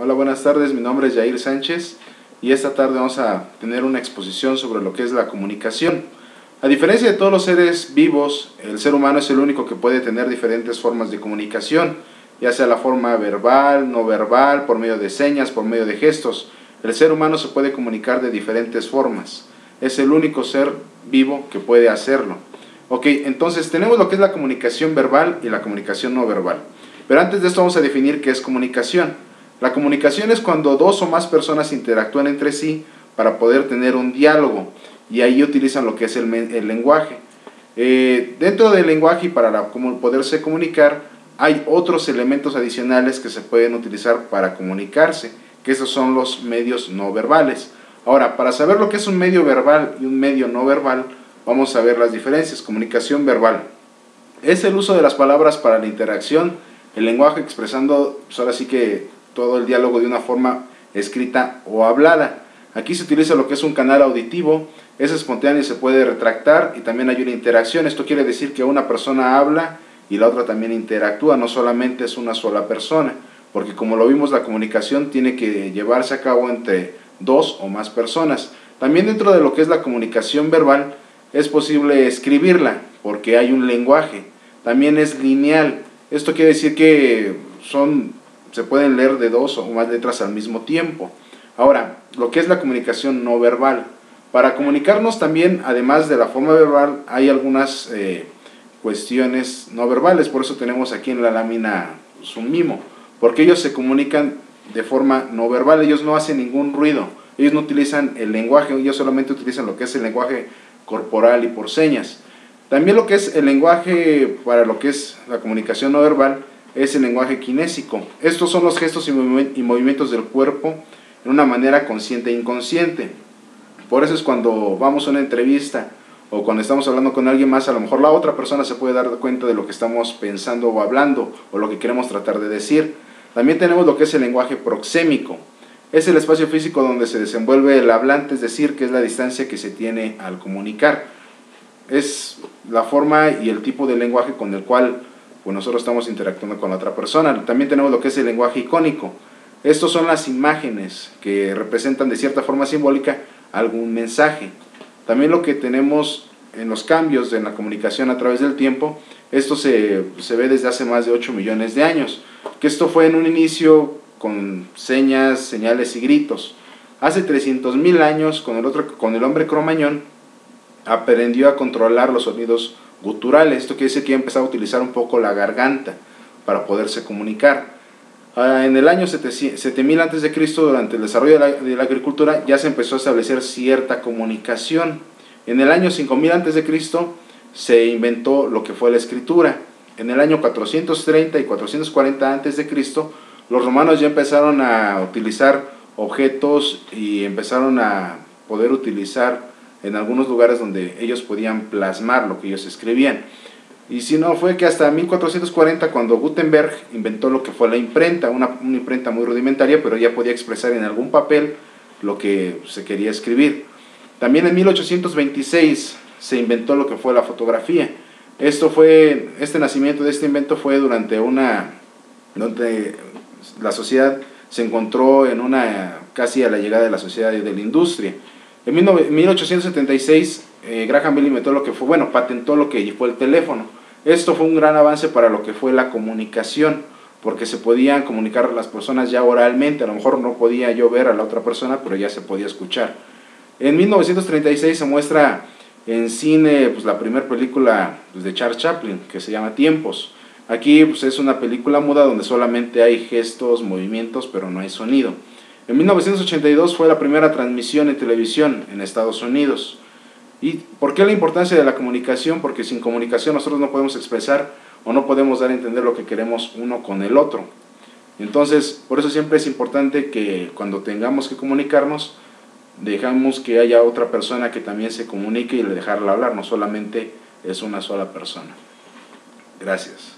Hola, buenas tardes, mi nombre es Jair Sánchez y esta tarde vamos a tener una exposición sobre lo que es la comunicación. A diferencia de todos los seres vivos, el ser humano es el único que puede tener diferentes formas de comunicación, ya sea la forma verbal, no verbal, por medio de señas, por medio de gestos. El ser humano se puede comunicar de diferentes formas, es el único ser vivo que puede hacerlo. Ok, entonces tenemos lo que es la comunicación verbal y la comunicación no verbal. Pero antes de esto vamos a definir qué es comunicación. La comunicación es cuando dos o más personas interactúan entre sí para poder tener un diálogo, y ahí utilizan lo que es el lenguaje. Dentro del lenguaje y para poderse comunicar hay otros elementos adicionales que se pueden utilizar para comunicarse, que esos son los medios no verbales. Ahora, para saber lo que es un medio verbal y un medio no verbal, vamos a ver las diferencias. Comunicación verbal es el uso de las palabras para la interacción, el lenguaje expresando, pues ahora sí que todo el diálogo de una forma escrita o hablada. Aquí se utiliza lo que es un canal auditivo, es espontáneo y se puede retractar, y también hay una interacción. Esto quiere decir que una persona habla y la otra también interactúa, no solamente es una sola persona, porque como lo vimos, la comunicación tiene que llevarse a cabo entre dos o más personas. También dentro de lo que es la comunicación verbal es posible escribirla, porque hay un lenguaje. También es lineal, esto quiere decir que se pueden leer de dos o más letras al mismo tiempo. Ahora, lo que es la comunicación no verbal. Para comunicarnos también, además de la forma verbal, hay algunas cuestiones no verbales. Por eso tenemos aquí en la lámina un mimo, porque ellos se comunican de forma no verbal. Ellos no hacen ningún ruido, ellos no utilizan el lenguaje, ellos solamente utilizan lo que es el lenguaje corporal y por señas. También lo que es el lenguaje para lo que es la comunicación no verbal es el lenguaje kinésico. Estos son los gestos y movimientos del cuerpo en una manera consciente e inconsciente. Por eso es cuando vamos a una entrevista o cuando estamos hablando con alguien más, a lo mejor la otra persona se puede dar cuenta de lo que estamos pensando o hablando, o lo que queremos tratar de decir. También tenemos lo que es el lenguaje proxémico. Es el espacio físico donde se desenvuelve el hablante, es decir, que es la distancia que se tiene al comunicar. Es la forma y el tipo de lenguaje con el cual nosotros estamos interactuando con la otra persona. También tenemos lo que es el lenguaje icónico. Estos son las imágenes que representan de cierta forma simbólica algún mensaje. También lo que tenemos en los cambios en la comunicación a través del tiempo, esto se ve desde hace más de 8 millones de años, que esto fue en un inicio con señas, señales y gritos. Hace 300.000 años, con el hombre Cromañón, aprendió a controlar los sonidos guturales. Esto quiere decir que empezaba a utilizar un poco la garganta para poderse comunicar. En el año 7000 a.C., durante el desarrollo de la agricultura, ya se empezó a establecer cierta comunicación. En el año 5000 a.C. se inventó lo que fue la escritura. En el año 430 y 440 a.C., los romanos ya empezaron a utilizar objetos y empezaron a poder utilizar en algunos lugares donde ellos podían plasmar lo que ellos escribían. Y si no, fue que hasta 1440, cuando Gutenberg inventó lo que fue la imprenta, una imprenta muy rudimentaria, pero ya podía expresar en algún papel lo que se quería escribir. También en 1826 se inventó lo que fue la fotografía. Este nacimiento de este invento fue donde la sociedad se encontró casi a la llegada de la sociedad y de la industria. En 1876 Graham Bell inventó patentó lo que fue el teléfono. Esto fue un gran avance para lo que fue la comunicación, porque se podían comunicar las personas ya oralmente. A lo mejor no podía yo ver a la otra persona, pero ya se podía escuchar. En 1936 se muestra en cine la primera película de Charles Chaplin, que se llama Tiempos. Aquí es una película muda donde solamente hay gestos, movimientos, pero no hay sonido. En 1982 fue la primera transmisión en televisión en Estados Unidos. ¿Y por qué la importancia de la comunicación? Porque sin comunicación nosotros no podemos expresar o no podemos dar a entender lo que queremos uno con el otro. Entonces, por eso siempre es importante que cuando tengamos que comunicarnos, dejamos que haya otra persona que también se comunique y dejarla hablar, no solamente es una sola persona. Gracias.